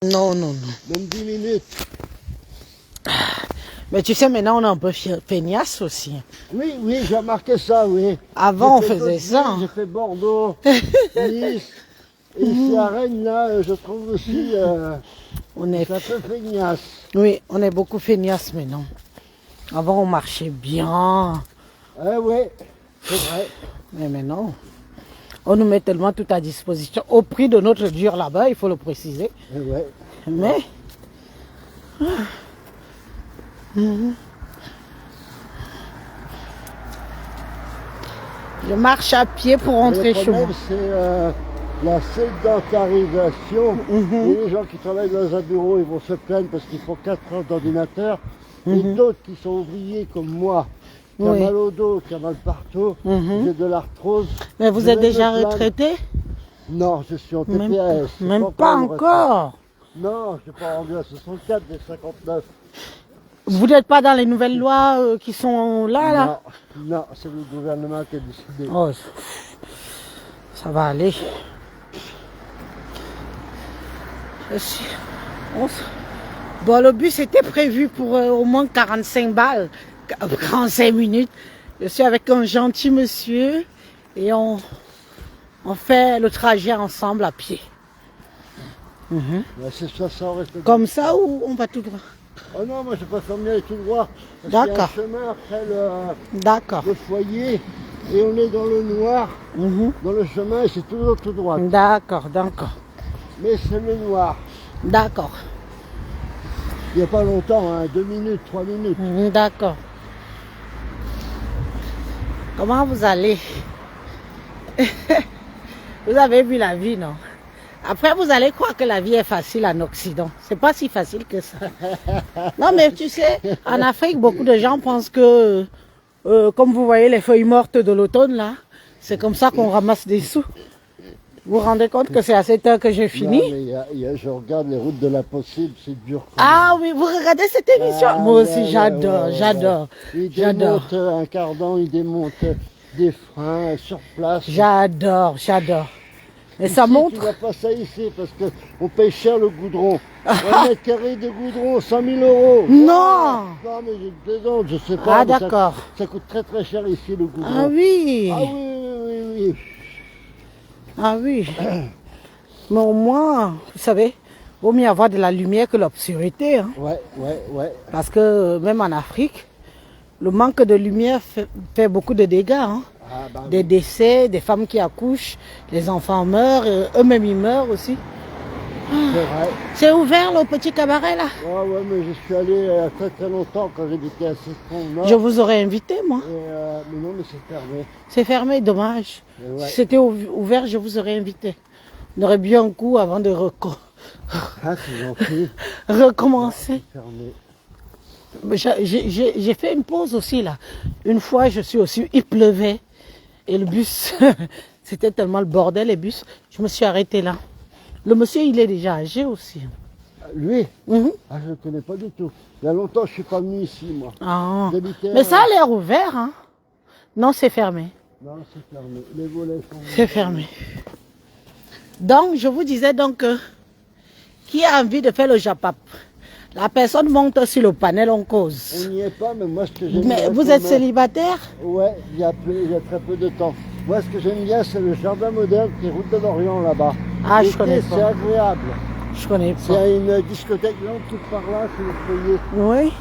Non, non, non. Même 10 minutes. Mais tu sais, maintenant, on est un peu feignasse aussi. Oui, oui, j'ai remarqué ça, oui. Avant, on J'ai fait faisait d'autres ça. villes, j'ai fait Bordeaux, Nice. Et ici à Rennes, là, je trouve aussi On est... c'est un peu feignasse. Oui, on est beaucoup feignasse maintenant. Avant, on marchait bien. Ah ouais, c'est vrai. Mais maintenant, on nous met tellement tout à disposition. Au prix de notre dur là-bas, il faut le préciser. Eh ouais. Mais... Je marche à pied pour rentrer chez moi. Le problème, c'est la sédentarisation. Et les gens qui travaillent dans un bureau, ils vont se plaindre parce qu'ils font 4 heures d'ordinateur. Et d'autres qui sont ouvriers comme moi, qui a mal au dos, qui a mal partout, j'ai de l'arthrose. Mais vous êtes déjà retraité? Non, je suis en TPS. Même pas encore. Non, je n'ai pas rendu à 64 des 59. Vous n'êtes pas dans les nouvelles lois qui sont là? Non, non, c'est le gouvernement qui a décidé. Oh, ça va aller. Bon, le bus était prévu pour au moins 45 balles, 45 minutes. Je suis avec un gentil monsieur et on fait le trajet ensemble à pied. C'est ça, ça reste Comme ça ou on va tout droit? Oh non, moi je préfère mieux aller tout droit. Parce qu'il y a un chemin après le foyer et on est dans le noir, dans le chemin et c'est toujours tout droit. D'accord, d'accord. Mais c'est le noir. D'accord. Il n'y a pas longtemps, hein, 2 minutes, 3 minutes. D'accord. Comment vous allez? Vous avez vu la vie, non? Après, vous allez croire que la vie est facile en Occident. C'est pas si facile que ça. Non, mais tu sais, en Afrique, beaucoup de gens pensent que, comme vous voyez les feuilles mortes de l'automne, là, c'est comme ça qu'on ramasse des sous. Vous vous rendez compte que c'est à cette heure que j'ai fini? Non, mais je regarde les routes de l'impossible, c'est dur. Ah oui, vous regardez cette émission? Moi aussi, j'adore, j'adore. Il démonte un cardan, il démonte des freins sur place. J'adore, j'adore. Et ici, ça montre... Tu vois pas ça ici parce qu'on paye cher le goudron. Un mètre carré de goudron, 100 000 euros. Non! Non, mais je plaisante, je sais pas. Ah d'accord. Ça coûte très très cher ici le goudron. Ah oui! Ah oui, oui, oui. Ah oui. Mais au moins, vous savez, vaut mieux avoir de la lumière que l'obscurité. Hein. Ouais. Parce que même en Afrique, le manque de lumière fait beaucoup de dégâts. Hein. Des décès, des femmes qui accouchent, les enfants meurent, eux-mêmes ils meurent aussi. C'est vrai. C'est ouvert le petit cabaret là? Ouais, mais je suis allé très très longtemps quand j'habitais à Ceston. Je vous aurais invité moi. Mais non, mais c'est fermé. C'est fermé, dommage. Ouais. Si c'était ouvert, je vous aurais invité. On aurait bu un coup avant de c'est gentil. recommencer. Ouais, J'ai fait une pause aussi là. Une fois, il pleuvait et le bus, c'était tellement le bordel les bus. Je me suis arrêtée là. Le monsieur, il est déjà âgé aussi. Lui Je ne le connais pas du tout. Il y a longtemps, je ne suis pas venu ici, moi. Ah. Mais ça a l'air ouvert, hein? Non, c'est fermé. Non, c'est fermé. Les volets sont... C'est fermé. Donc, je vous disais donc, qui a envie de faire le japap? La personne monte sur le panel, on cause. On n'y est pas, mais moi, ce que j'aime Mais vous êtes célibataire? Ouais, il y a très peu de temps. Moi, ce que j'aime bien, c'est le jardin moderne qui est route de l'Orient, là-bas. Ah, je connais pas. C'est agréable. Je connais pas. Il y a une discothèque là, tout par là, c'est le foyer. Oui.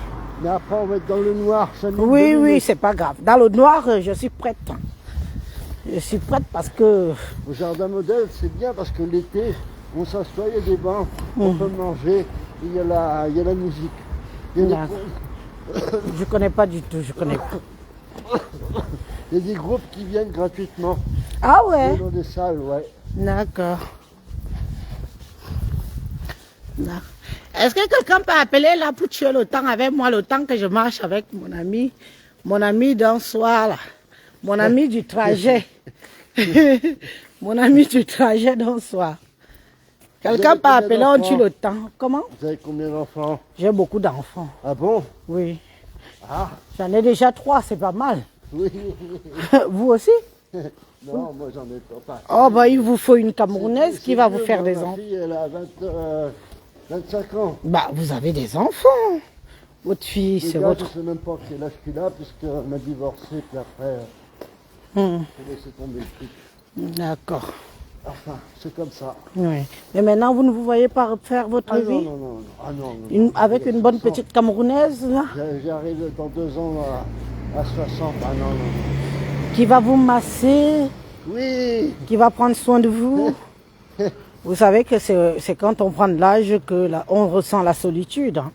Mais après, on va être dans le noir. Oui, c'est pas grave. Dans le noir, je suis prête. Je suis prête parce que... Au jardin modèle, c'est bien parce que l'été, on s'assoit, il y a des bancs, on peut manger, il y a la musique. Il y a Je connais pas du tout, je connais pas. Il y a des groupes qui viennent gratuitement. Ah ouais? Dans des salles, ouais. D'accord. Est-ce que quelqu'un peut appeler là pour tuer le temps avec moi, le temps que je marche avec mon ami d'un soir là, mon ami du trajet, mon ami du trajet d'un soir. Quelqu'un peut appeler, on tue le temps. Comment? Vous avez combien d'enfants? J'ai beaucoup d'enfants. Ah bon? Oui. Ah. J'en ai déjà 3, c'est pas mal. Oui. Vous aussi? Non, moi j'en ai pas. Oh bah il vous faut une Camerounaise qui va vous faire des enfants. Ma fille, elle a 25 ans. Bah, vous avez des enfants. Votre fille, Les c'est gars, votre... je sais même pas quel âge qu'il a, puisqu'on a divorcé, puis après, j'ai laissé tomber le truc. D'accord. Enfin, c'est comme ça. Oui. Mais maintenant, vous ne vous voyez pas faire votre Ah vie non, non, non, non. Ah non, non, non. avec une bonne 60. petite Camerounaise, là, J'arrive dans 2 ans à 60. Ah non, non, non. qui va vous masser, Oui. qui va prendre soin de vous. Vous savez que c'est quand on prend de l'âge que on ressent la solitude. Hein.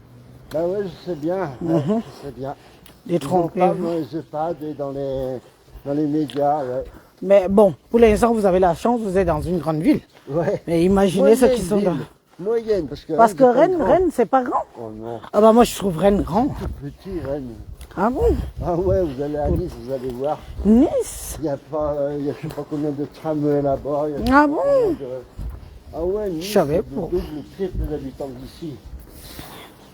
Bah ouais, je sais bien. Ouais, je sais bien. Les Ils en tromper. parlent dans les EHPAD et dans les médias, ouais. Mais bon, pour l'instant, vous avez la chance, vous êtes dans une grande ville. Ouais. Mais imaginez ceux qui sont ville. dans... Moyenne, parce que Parce que c'est pas Rennes, grand. Rennes, c'est pas grand. Oh non, Ah bah moi, je trouve Rennes grand. tout petit, Rennes. Ah bon? Ah ouais, vous allez à Nice, vous allez voir. Nice? Il y a pas, je sais pas combien de tramways là-bas. il y a je sais Ah pas bon? combien de- Ah ouais, Nice, Je savais c'est pas. le double, le triple d'habitants d'ici.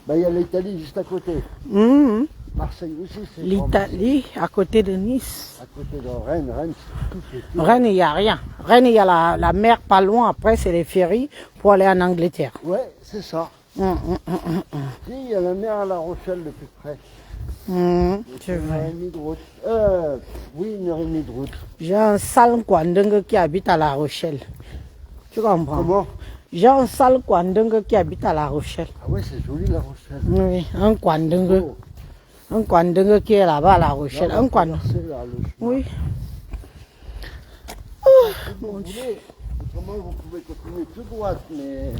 Bah, il y a l'Italie juste à côté. Mhm. Marseille aussi, c'est grand. L'Italie, à côté de Nice. À côté de Rennes, Rennes, c'est tout petit. Rennes, il n'y a rien. Rennes, il y a la mer pas loin. Après, c'est les ferries pour aller en Angleterre. Ouais, c'est ça. Si, il y a la mer à La Rochelle le plus près. C'est Une heure vrai. et demie de route. Oui, 1 heure et demie de route. J'ai un sale Kwandeng qui habite à La Rochelle. Tu comprends? Comment? J'ai un sale Kwandeng qui habite à La Rochelle. Ah ouais, c'est joli La Rochelle. Oui, un Kwandeng. Oh, Un Kwandeng qui est là-bas à La Rochelle. là, Un on va Kwandeng. traverser, là, le chemin. Oui. Si vous voulez, autrement vous pouvez continuer tout droit, mais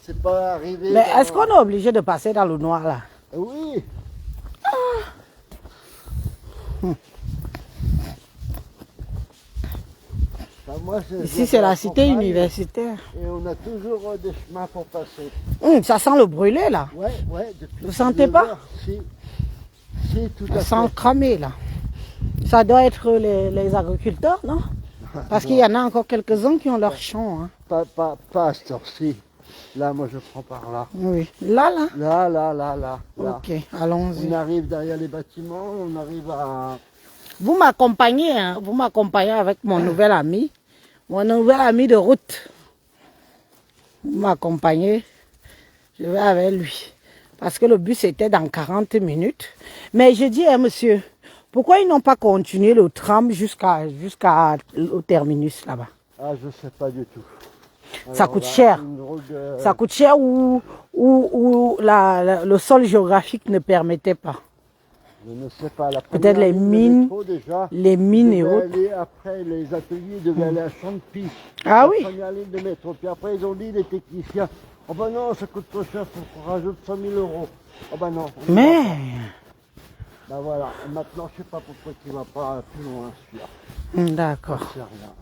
c'est pas arrivé. Mais dans- est-ce qu'on est obligé de passer dans le noir là? Oui. Enfin, moi, Ici, c'est la cité universitaire. Et on a toujours des chemins pour passer. Ça sent le brûlé là. Ouais, ouais. Depuis Vous sentez 19 pas? heures, si, tout à Ça fait. sent cramé là. Ça doit être les agriculteurs, non? Parce qu'il y en a encore quelques-uns qui ont leur champ. Hein. Pas à cette heure-ci. Là, moi, je prends par là. Oui. Là. Là. Ok, allons-y. On arrive derrière les bâtiments, on arrive à... Vous m'accompagnez, hein? Vous m'accompagnez avec mon nouvel ami. Mon nouvel ami de route. Vous m'accompagnez. Je vais avec lui. Parce que le bus était dans 40 minutes. Mais j'ai dit à monsieur, pourquoi ils n'ont pas continué le tram jusqu'au terminus là-bas? Ah, je sais pas du tout. Ça Alors coûte là, cher. une drôle de- Ça coûte cher ou le sol géographique ne permettait pas. Je ne sais pas. La Peut-être première les ligne de mines, métro, déjà, les mines et devait autres. aller après les ateliers devaient aller à Champy. Ah oui. La première ligne de métro. Puis après, ils ont dit, les techniciens, oh ben non, ça coûte trop cher, faut qu'on rajoute 100 000 euros. Oh ben non. on y va Mais, pas. Ben voilà. Et maintenant, je sais pas pourquoi il ne va pas plus loin, celui-là. d'accord. C'est rien.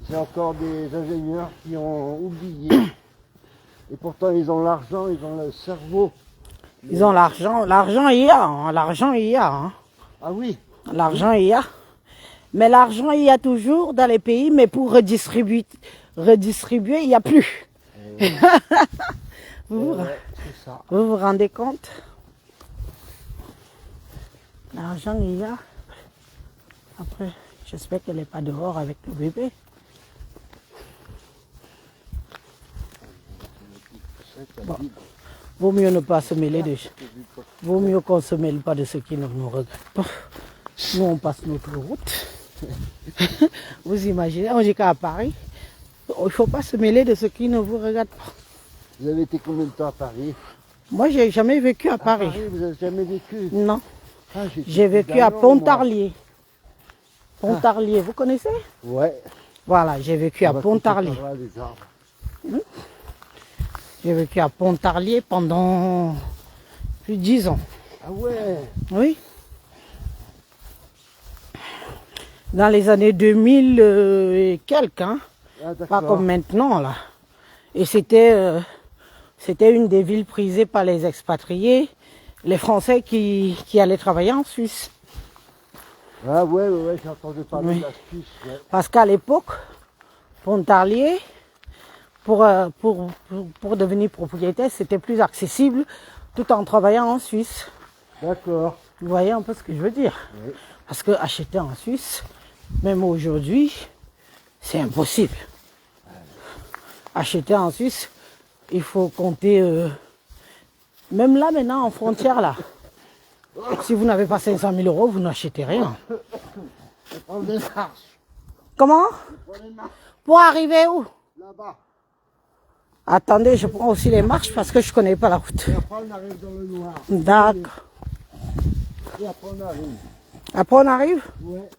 C'est encore des ingénieurs qui ont oublié. Et pourtant, ils ont l'argent, ils ont le cerveau. Ils ont l'argent. L'argent, il y a. Hein. L'argent, il y a. Hein. Ah oui. L'argent, il y a. Mais l'argent, il y a toujours dans les pays, mais pour redistribuer il n'y a plus. vous, Ouais, c'est ça. vous vous rendez compte? L'argent, il y a. Après, j'espère qu'elle n'est pas dehors avec le bébé. Bon. Vaut mieux ne pas se mêler de... Vaut mieux qu'on ne se mêle pas de ce qui ne nous regarde pas. Nous, on passe notre route. Vous imaginez, on dit qu'à Paris, il ne faut pas se mêler de ce qui ne vous regarde pas. Vous avez été combien de temps à Paris? Moi, j'ai jamais vécu à Paris. Vous n'avez jamais vécu? Non. Ah, J'ai vécu à Pontarlier. Pontarlier, vous connaissez? Ouais. Voilà, j'ai vécu à On va Pontarlier. couper par là, les arbres. J'ai vécu à Pontarlier pendant plus de 10 ans. Ah ouais. Oui. Dans les années 2000 et quelques, hein. Ah, Pas d'accord. comme maintenant là. Et c'était une des villes prisées par les expatriés, les Français qui allaient travailler en Suisse. Ah ouais, j'ai entendu parler Oui. de la Suisse. Ouais. Parce qu'à l'époque, Pontarlier, pour devenir propriétaire, c'était plus accessible tout en travaillant en Suisse. D'accord. Vous voyez un peu ce que je veux dire? Oui. Parce que acheter en Suisse, même aujourd'hui, c'est impossible. Acheter en Suisse, il faut compter, même là maintenant en frontière là, si vous n'avez pas 500 000 euros, vous n'achetez rien. Je prends des marches. Comment? Je prends des marches Pour arriver où? là-bas. Attendez, je prends aussi les marches parce que je connais pas la route. Et après on arrive dans le noir. D'accord. Et après on arrive. Après on arrive? Ouais.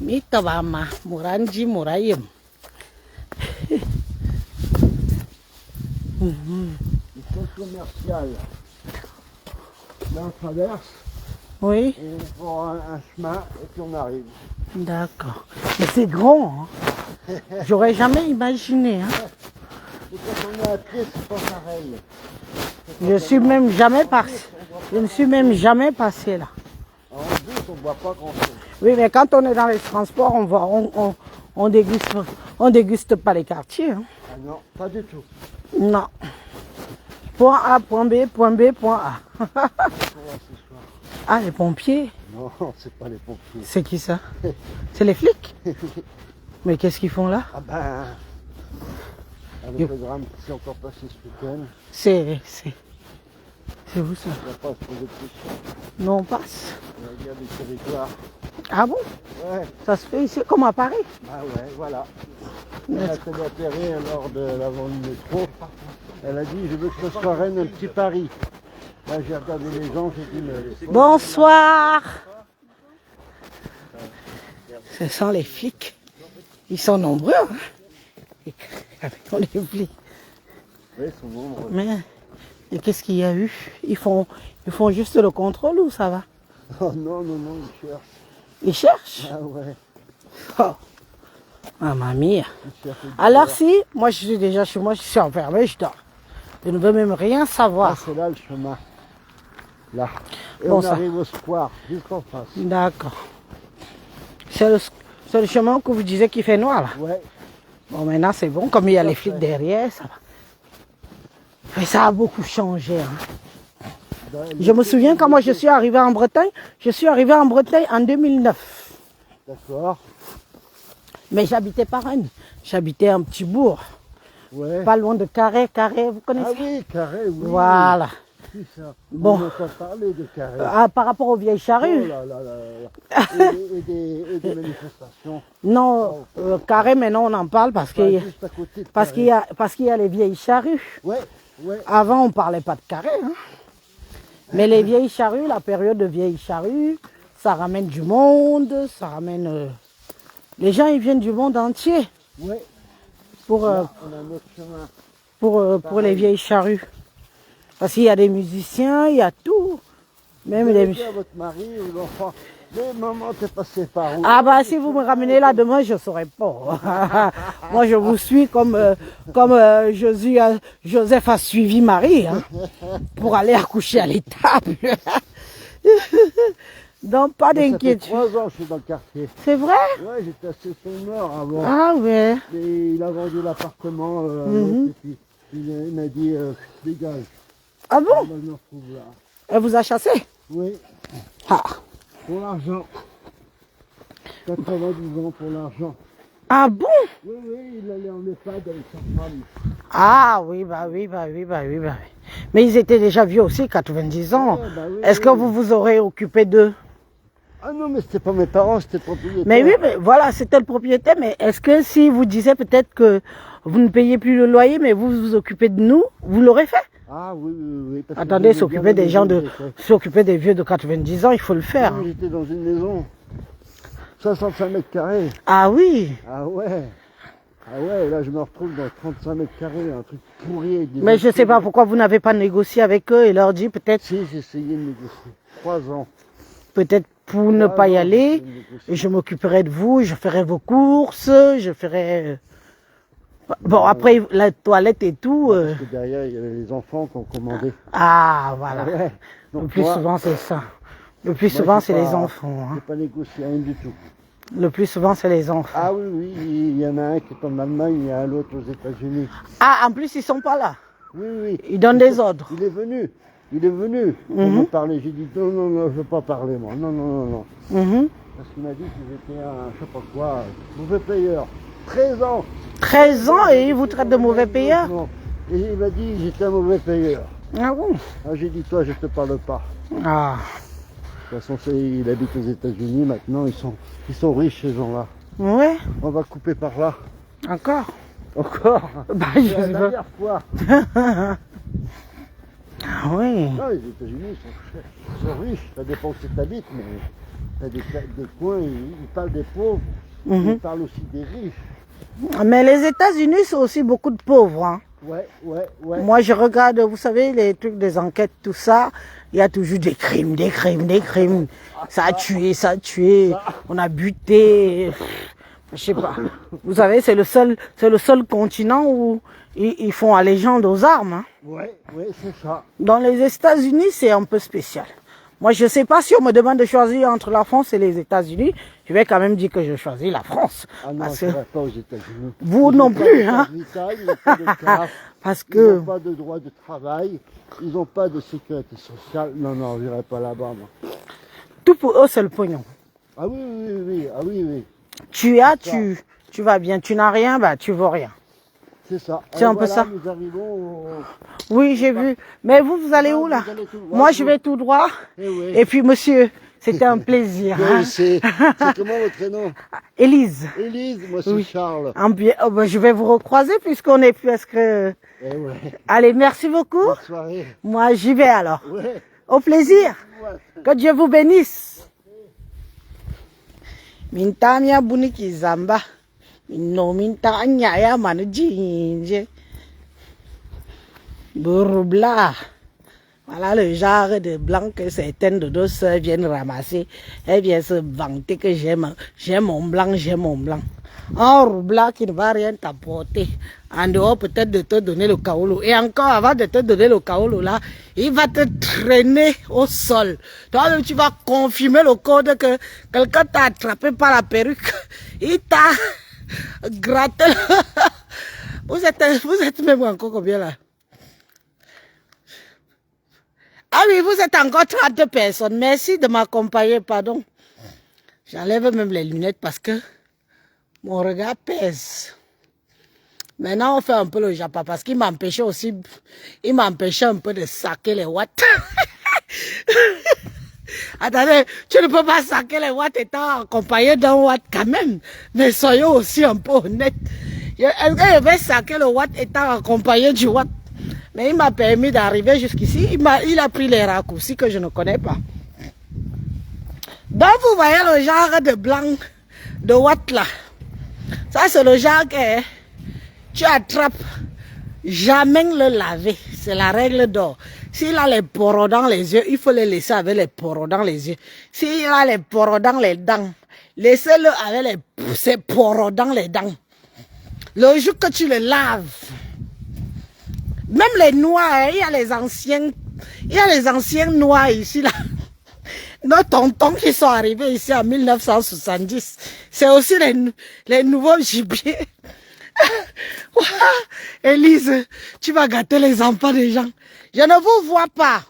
Mitabama, Muranji Murayim. Le centre commercial. Là on traverse. Oui, Et on prend un chemin et puis on arrive. d'accord. Mais c'est grand, hein. J'aurais jamais imaginé, hein. Et quand on est à pied, c'est pas pareil. Je suis même jamais passé. Je ne suis même jamais passé là. En bus, on ne voit pas grand-chose. Oui, mais quand on est dans les transports, on déguste pas les quartiers, hein. Ah non, pas du tout. Non. Point A, point B, point B, point A. On va ce soir. Ah, les pompiers. Non, c'est pas les pompiers. C'est qui ça? C'est les flics? Mais qu'est-ce qu'ils font là? Ah ben, avec le drame qui s'est encore passé ce week-end, C'est où ça? on va pas se poser de questions. Non, on passe. On va dire des territoires. Ah bon? Ouais, Ça se fait ici comme à Paris? bah ouais, voilà. Elle a été opérée lors de l'avant du métro. Elle a dit, je veux que ce soit Rennes un petit Paris. Là, j'ai regardé les gens, j'ai dit, mais... Bonsoir. Ce sont les flics. Ils sont nombreux, hein? On les flics. Oui, ils sont nombreux. Mais qu'est-ce qu'il y a eu? Ils font juste le contrôle ou ça va? Oh non, non, non, ils cherchent. Ils cherchent? Ah ouais, Oh, mamma mia. ils cherchent. Alors si, moi je suis déjà chez moi, je suis enfermé, je dors. Je ne veux même rien Ah, savoir. c'est là le chemin. Là. Et Bon, on ça. arrive au square, juste en face. D'accord. C'est le chemin que vous disiez qui fait noir là. Ouais. Bon, maintenant c'est bon, comme il y a les flics derrière, ça va. Mais ça a beaucoup changé, hein. Je me souviens quand moi je suis arrivé en Bretagne, en 2009. D'accord. Mais j'habitais pas Rennes, j'habitais un petit bourg, Ouais. pas loin de Carré, vous Ah connaissez? oui, carré, oui. Voilà. C'est ça. Bon. On entend parler de carré. Ah, par rapport aux vieilles Oh charrues? là là là là. Et des manifestations. Non, Carré maintenant on en parle parce Pas qu'il juste à côté de parce Carré. qu'il y a les vieilles charrues. Ouais, ouais. Avant on parlait pas de Carré, hein. Mais les vieilles charrues, la période de vieilles charrues, ça ramène du monde, ça ramène... Les gens ils viennent du monde entier Ouais. pour, Là, on a notre chemin. pour les vieilles charrues. Parce qu'il y a des musiciens, il y a tout. Même Vous les allez dire à votre mari ou l'enfant, mais maman, t'es passé par où? Ah bah si vous me ramenez là demain, je ne saurais pas. Moi je vous suis comme Joseph a suivi Marie, hein, pour aller accoucher à l'étable. Donc pas Ça fait d'inquiétude. 3 ans que je suis dans le quartier. C'est vrai? Ouais, j'étais assez sonore avant. Ah ouais. Et il a vendu l'appartement, et puis il m'a dit, dégage. Ah bon? Moi, je me retrouve là. Elle vous a chassé? Oui, Ah. pour l'argent. 92 ans pour l'argent. Ah bon? Oui, oui, il allait en EHPAD avec sa femme. Ah oui, bah oui. Mais ils étaient déjà vieux aussi, 90 ans. Ouais, bah oui, Est-ce que oui. vous vous aurez occupé d'eux? Ah non, mais c'était pas mes parents, c'était le propriétaire. Mais oui, mais voilà, c'était le propriétaire. Mais est-ce que si vous disiez peut-être que vous ne payez plus le loyer, mais vous vous occupez de nous, vous l'aurez fait? Ah oui, oui, oui. parce que Attendez, j'aimais bien s'occuper la des gens maison, de, j'étais. s'occuper des vieux de 90 ans, il faut le faire. Oui, j'étais dans une maison, 65 mètres carrés. Ah oui. Ah ouais. Ah ouais, là je me retrouve dans 35 mètres carrés, un truc pourri avec des Mais je ne sais pas pourquoi vous n'avez pas négocié avec eux et leur dit peut-être, Si, j'ai essayé de négocier. 3 ans. peut-être pour ne 3 pas y ans, aller, j'ai essayé de négocier. et je m'occuperai de vous, je ferai vos courses, je ferai... Bon, après, la toilette et tout... Parce que derrière, il y avait les enfants qui ont commandé. Ah, voilà. Ah ouais. Le Donc plus moi, souvent, c'est ça. Le plus moi, souvent, j'ai c'est pas- les enfants. Hein. j'ai pas négocié rien du tout. Le plus souvent, c'est les enfants. Ah oui, oui, il y en a un qui est en Allemagne, il y a l'autre aux États-Unis. Ah, en plus, ils sont pas là. Oui, oui. Ils donnent des ordres. Il est venu. Il est venu pour me parler. J'ai dit non, non, non, je veux pas parler moi. Non, non, non, non. Mhm. Parce qu'il m'a dit que j'étais un, je sais pas quoi, mauvais payeur. 13 ans. 13 ans et il vous traite de mauvais payeur? Et il m'a dit j'étais un mauvais payeur. Ah bon? Ah, j'ai dit toi je te parle pas. Ah. De toute façon il habite aux États-Unis maintenant, ils sont riches ces gens-là. Ouais. On va couper par là. Encore? Encore? Bah, C'est je la sais pas. dernière fois. Ah oui. Non, les États-Unis sont riches, ça dépend où tu habites, mais t'as des coins, ils parlent des pauvres, ils parlent aussi des riches. Mais les États-Unis sont aussi beaucoup de pauvres. Hein. Ouais. Moi, je regarde, vous savez, les trucs des enquêtes, tout ça. Il y a toujours des crimes. Ça a tué, on a buté. Je sais pas. Vous savez, c'est le seul continent où ils font allégeance aux armes. Hein. Ouais, c'est ça. Dans les États-Unis, c'est un peu spécial. Moi, je sais pas si on me demande de choisir entre la France et les États-Unis. Je vais quand même dire que je choisis la France. Ah non, parce je que ne vais pas aux États-Unis. vous non plus, hein. Ils n'ont pas de CAF, Parce ils que n'ont pas de droit de travail, ils n'ont pas de sécurité sociale. Non, je n'irai pas là-bas, moi. tout pour eux, c'est le pognon. Ah oui. Tu vas bien. Tu n'as rien, bah, tu vaux rien. C'est ça. C'est un peu ça. Nous arrivons Oui, j'ai vu. Mais vous allez où, là? Vous allez tout droit, Moi, je vais tout droit. oui. Et puis, monsieur, c'était un plaisir. Oui, Hein. c'est comment votre nom? Élise. Élise, moi c'est Oui. Charles. Oh, ben, je vais vous recroiser puisqu'on est presque... Eh ouais. Allez, merci beaucoup. Bonne soirée. Moi, j'y vais alors. Ouais. Au plaisir. Ouais. Que Dieu vous bénisse. Mintamia buniki zamba. No mintanya ya manujinje. Bourubla. Voilà le genre de blanc que certaines de nos sœurs viennent ramasser. Elles viennent se vanter que j'ai mon blanc. Un roubla qui ne va rien t'apporter. En dehors peut-être de te donner le kaolo. Et encore avant de te donner le kaolo là, il va te traîner au sol. Toi tu vas confirmer le code que quelqu'un t'a attrapé par la perruque. Il t'a gratté. Vous êtes même encore combien là? Ah oui, vous êtes encore 32 personnes. Merci de m'accompagner, pardon. J'enlève même les lunettes parce que mon regard pèse. Maintenant, on fait un peu le japa parce qu'il m'empêchait aussi, il m'empêchait un peu de saquer les watts. Attendez, tu ne peux pas saquer les watts étant accompagné d'un watt quand même. Mais soyons aussi un peu honnêtes. Est-ce que je vais saquer le watt étant accompagné du watt? Mais il m'a permis d'arriver jusqu'ici. Il a pris les raccourcis que je ne connais pas. Donc vous voyez le genre de blanc de watt là. Ça c'est le genre que tu attrapes, jamais le laver. C'est la règle d'or. S'il a les poros dans les yeux, il faut les laisser avec les poros dans les yeux. S'il a les poros dans les dents, laissez-le avec ses poros dans les dents. Le jour que tu le laves, même les noirs, il y a les anciens noirs ici là. Nos tontons qui sont arrivés ici en 1970, c'est aussi les nouveaux gibiers. Élise, tu vas gâter les enfants des gens. Je ne vous vois pas.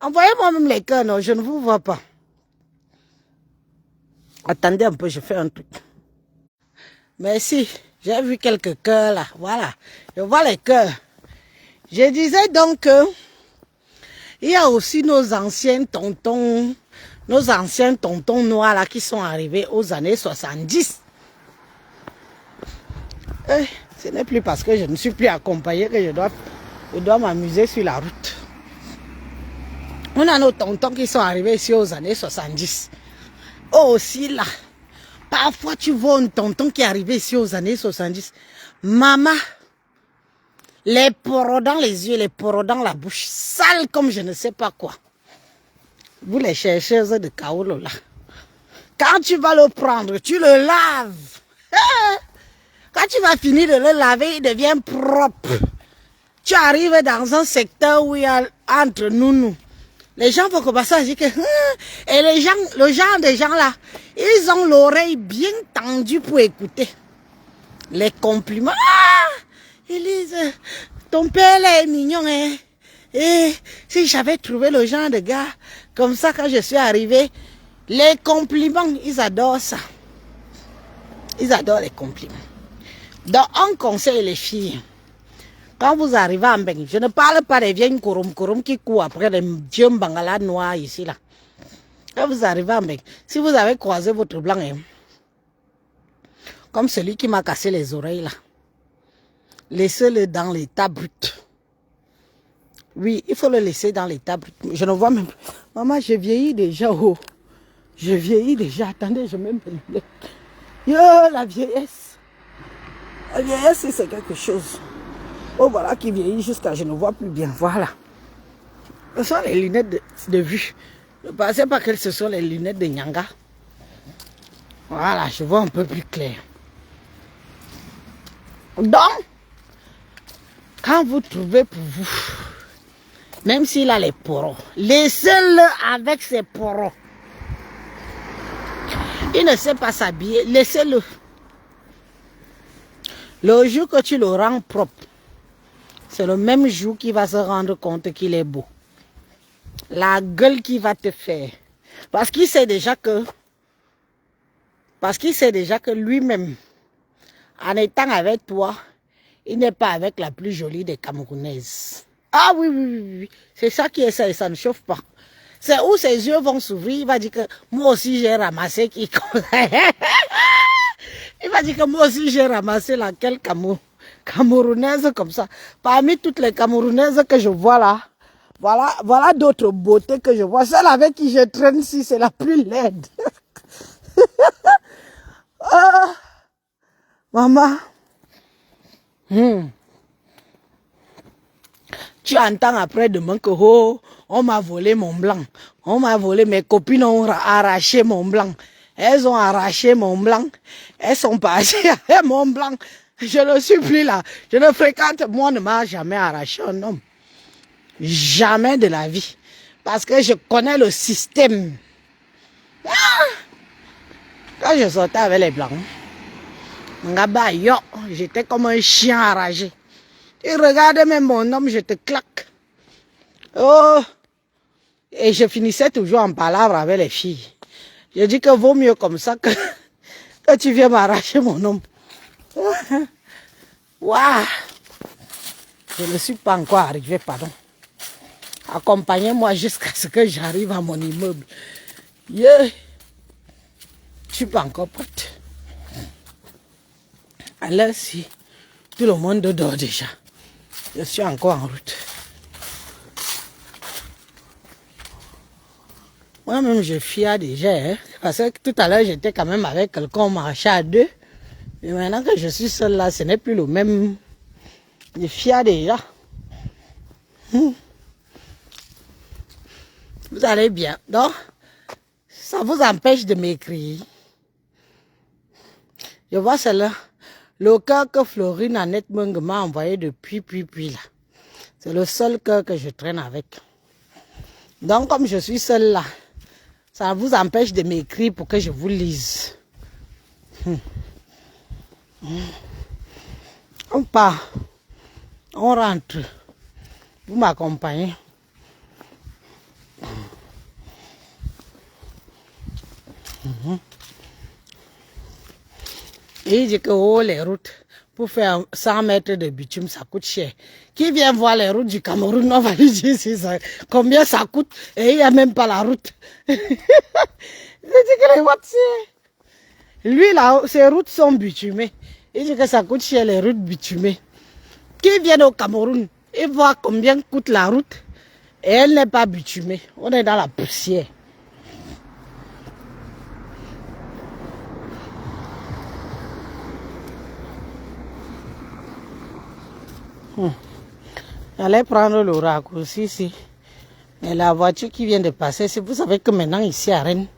Envoyez-moi même les cœurs, non, je ne vous vois pas. Attendez un peu, je fais un truc. Merci, j'ai vu quelques cœurs là, voilà. Je vois les cœurs. Je disais donc que il y a aussi nos anciens tontons noirs là qui sont arrivés aux années 70. Ce n'est plus parce que je ne suis plus accompagnée que je dois m'amuser sur la route. On a nos tontons qui sont arrivés ici aux années 70. Oh, aussi là. Parfois tu vois un tonton qui est arrivé ici aux années 70. Maman, les poros dans les yeux, les poros dans la bouche, sales comme je ne sais pas quoi. Vous les chercheuses de kaolo là. Quand tu vas le prendre, tu le laves. Quand tu vas finir de le laver, il devient propre. Tu arrives dans un secteur où il y a entre nous. Les gens vont commencer à dire que... Et les gens, le genre de gens là, ils ont l'oreille bien tendue pour écouter. Les compliments. Ah, Élise, ton père là est mignon, hein. Et si j'avais trouvé le genre de gars comme ça quand je suis arrivée, les compliments, ils adorent ça. Ils adorent les compliments. Donc, on conseille les filles. Quand vous arrivez en Beng, je ne parle pas des vieilles korom qui courent après les vieux bangala noirs ici, là. Quand vous arrivez en Beng, si vous avez croisé votre blanc, comme celui qui m'a cassé les oreilles, là, laissez-le dans l'état brut. Oui, il faut le laisser dans l'état brut. Je ne vois même plus. Maman, je vieillis déjà, oh. Je vieillis déjà. Attendez, je mets mes lunettes. Yo, la vieillesse. La vieillesse, c'est quelque chose. Oh, voilà qui vieillit jusqu'à je ne vois plus bien. Voilà. Ce sont les lunettes de vue. Ne pensez pas que ce sont les lunettes de Nyanga. Voilà, je vois un peu plus clair. Donc, quand vous trouvez pour vous, même s'il a les poros, laissez-le avec ses poros. Il ne sait pas s'habiller, laissez-le. Le jour que tu le rends propre, c'est le même jour qu'il va se rendre compte qu'il est beau. La gueule qu'il va te faire. Parce qu'il sait déjà que lui-même, en étant avec toi, il n'est pas avec la plus jolie des Camerounaises. Ah oui, oui, oui, oui. C'est ça qui est ça, et ça ne chauffe pas. C'est où ses yeux vont s'ouvrir, il va dire que moi aussi j'ai ramassé qui. Il va dire que moi aussi j'ai ramassé laquelle Camerounaise comme ça. Parmi toutes les Camerounaises que je vois là, voilà d'autres beautés que je vois. Celle avec qui je traîne ici, c'est la plus laide. Ah, maman. Tu entends après demain que oh, on m'a volé mon blanc. On m'a volé, mes copines ont arraché mon blanc. Elles ont arraché mon blanc. Elles sont passées avec mon blanc. Je ne suis plus là. Je ne fréquente, moi ne m'a jamais arraché un homme. Jamais de la vie. Parce que je connais le système. Quand je sortais avec les blancs, j'étais comme un chien enragé. Tu regardes même mon homme, je te claque. Oh! Et je finissais toujours en palabre avec les filles. Je dis que vaut mieux comme ça que tu viens m'arracher mon homme. Waouh! Je ne suis pas encore arrivé, pardon. Accompagnez-moi jusqu'à ce que j'arrive à mon immeuble. Yeah. Je suis pas encore prête. Alors si tout le monde dort déjà, je suis encore en route. Moi-même, je fiais déjà, hein, parce que tout à l'heure, j'étais quand même avec quelqu'un, on marchait à deux. Et maintenant que je suis seule là, ce n'est plus le même. Je fiais déjà. Vous allez bien. Donc, ça vous empêche de m'écrire. Je vois celle-là. Le cœur que Florine Annette Mung m'a envoyé depuis, puis là. C'est le seul cœur que je traîne avec. Donc, comme je suis seule là, ça vous empêche de m'écrire pour que je vous lise. On part. On rentre. Vous m'accompagnez. Et il dit que oh, les routes, pour faire 100 mètres de bitume, ça coûte cher. Qui vient voir les routes du Cameroun, on va lui dire combien ça coûte. Et il n'y a même pas la route. Il dit que les voitures, lui, là, ses routes sont bitumées. Il dit que ça coûte cher les routes bitumées. Qui vient au Cameroun, il voit combien coûte la route. Et elle n'est pas bitumée. On est dans la poussière. J'allais prendre le raccourci ici. Mais la voiture qui vient de passer, vous savez que maintenant ici à Rennes,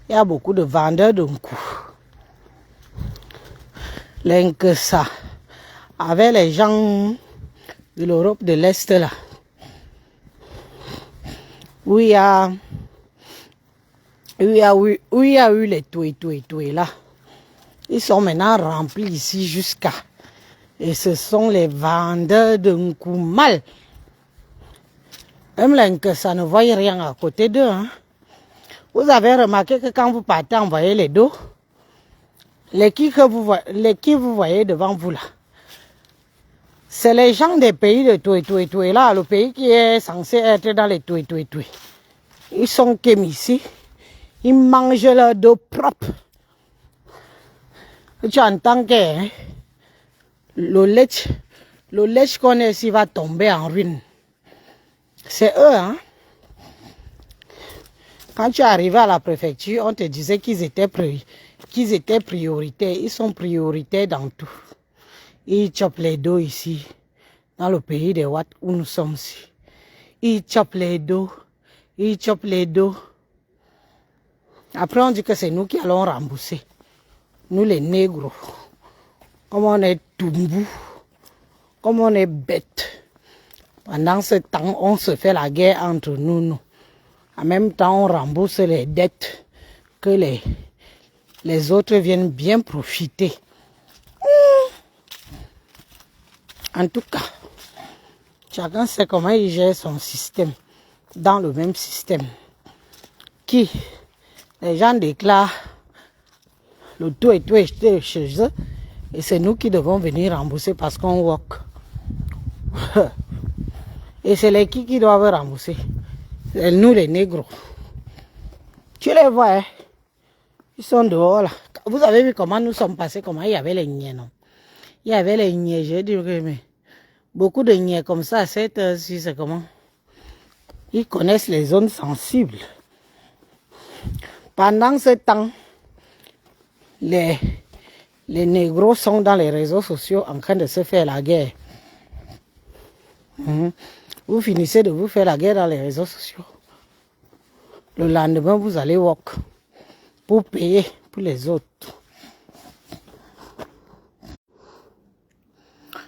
il y a beaucoup de vendeurs d'un coup. Ça, avec les gens de l'Europe de l'Est là, où il y a eu les toués là. Ils sont maintenant remplis ici jusqu'à. Et ce sont les vendeurs d'un coup mal. Même ça ne voyait rien à côté d'eux. Hein. Vous avez remarqué que quand vous partez envoyer les dos, les qui vous voyez devant vous là, c'est les gens des pays de Toué là, le pays qui est censé être dans les Toué. Ils sont comme ici, ils mangent leur dos propre. Tu entends que hein, le lait qu'on est ici va tomber en ruine. C'est eux, hein. Quand tu es arrivé à la préfecture, on te disait qu'ils étaient prioritaires. Ils sont prioritaires dans tout. Ils chopent les dos ici, dans le pays de Watt où nous sommes ici. Ils chopent les dos. Ils chopent les dos. Après, on dit que c'est nous qui allons rembourser. Nous, les négros. Comme on est toumbu. Comme on est bête. Pendant ce temps, on se fait la guerre entre nous. En même temps, on rembourse les dettes que les autres viennent bien profiter. En tout cas, chacun sait comment il gère son système dans le même système. Qui, les gens déclarent le tout est jeté chez eux et c'est nous qui devons venir rembourser parce qu'on work. Et c'est les qui doivent rembourser. C'est nous les négros. Tu les vois, hein? Ils sont dehors là. Vous avez vu comment nous sommes passés, comment il y avait les niais, non? Il y avait les niais, j'ai dit que mais beaucoup de niais comme ça à cette heure-ci, c'est comment? Ils connaissent les zones sensibles. Pendant ce temps, les négros sont dans les réseaux sociaux en train de se faire la guerre. Vous finissez de vous faire la guerre dans les réseaux sociaux. Le lendemain, vous allez work pour payer pour les autres.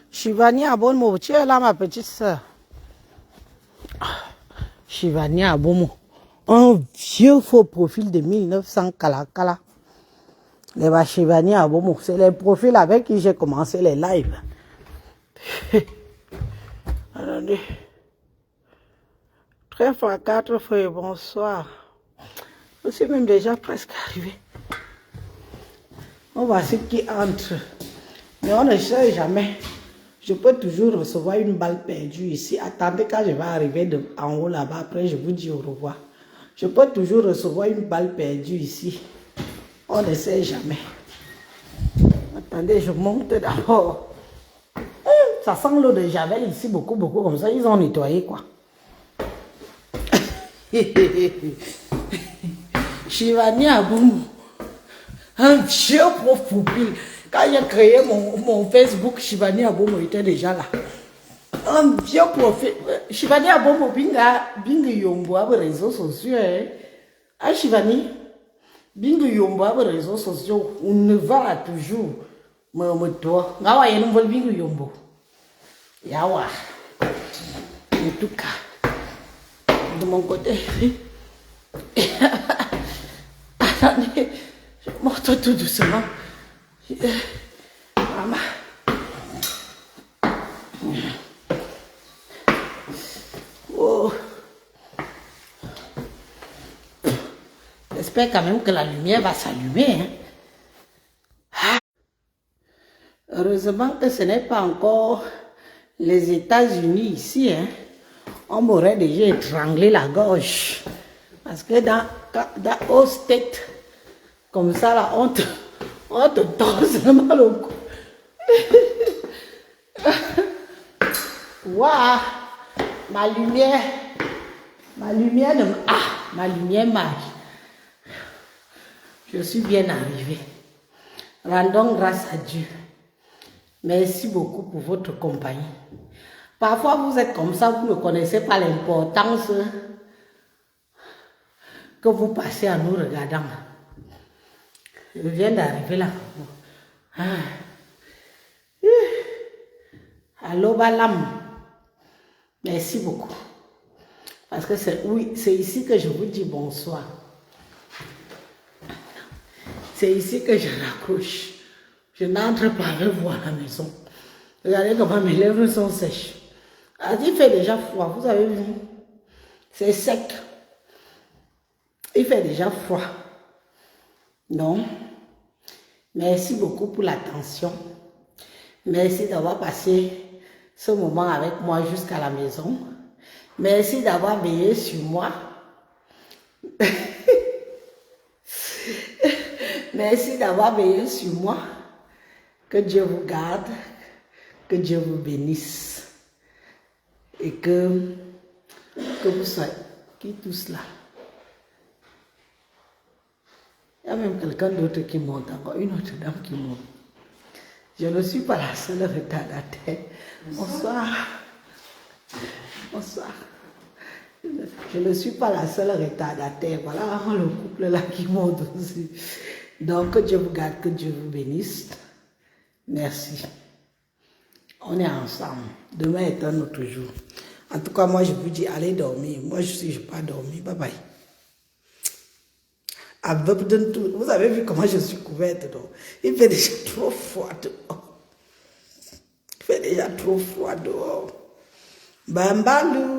Shivani Abomo, tu es là ma petite soeur. Shivani Abomo, un vieux faux profil de 1900 Kalakala. Les Shivani Abomo, c'est les profils avec qui j'ai commencé les lives. Attendez. 3 fois 4 fois bonsoir. Je suis même déjà presque arrivé. On voit ce qui entre. Mais on ne sait jamais. Je peux toujours recevoir une balle perdue ici. Attendez quand je vais arriver en haut là-bas. Après, je vous dis au revoir. Je peux toujours recevoir une balle perdue ici. On ne sait jamais. Attendez, je monte d'abord. Ça sent l'eau de Javel ici, beaucoup comme ça. Ils ont nettoyé quoi. Shivani Aboumou, un vieux profil. Quand j'ai créé mon Facebook, Shivani Aboumou était déjà là. Un vieux profil. Shivani Aboumou, binga yombo à réseaux sociaux. Ah, Shivani, binga yombo à réseaux sociaux. On ne va toujours. Me toi. Gawa y'a nous binga yombo. Yawa. En tout cas, de mon côté. Attendez, je monte tout doucement. Maman. Oh. J'espère quand même que la lumière va s'allumer. Hein. Heureusement que ce n'est pas encore les États-Unis ici. Hein. On m'aurait déjà étranglé la gorge. Parce que dans au state, comme ça, là, on te tord seulement le cou. Waouh! Ma lumière ma lumière marche. Je suis bien arrivée. Rendons grâce à Dieu. Merci beaucoup pour votre compagnie. Parfois, vous êtes comme ça, vous ne connaissez pas l'importance que vous passez en nous regardant. Je viens d'arriver là. Ah. Allô, Balam. Merci beaucoup. Parce que c'est ici que je vous dis bonsoir. C'est ici que je raccroche. Je n'entre pas avec vous à la maison. Regardez comment mes lèvres sont sèches. Il fait déjà froid, vous avez vu? C'est sec. Il fait déjà froid. Non. Merci beaucoup pour l'attention. Merci d'avoir passé ce moment avec moi jusqu'à la maison. Merci d'avoir veillé sur moi. Merci d'avoir veillé sur moi. Que Dieu vous garde, que Dieu vous bénisse et que vous soyez qui tout cela. Il y a même quelqu'un d'autre qui monte, encore une autre dame qui monte. Je ne suis pas la seule retardataire. Bonsoir. Bonsoir. Je ne suis pas la seule retardataire. Voilà le couple là qui monte aussi. Donc, que Dieu vous garde, que Dieu vous bénisse. Merci. On est ensemble. Demain est un autre jour. En tout cas, moi, je vous dis, allez dormir. Moi, je ne suis pas dormi. Bye bye. Vous avez vu comment je suis couverte, donc. Il fait déjà trop froid dehors. Il fait déjà trop froid dehors. Bambalou.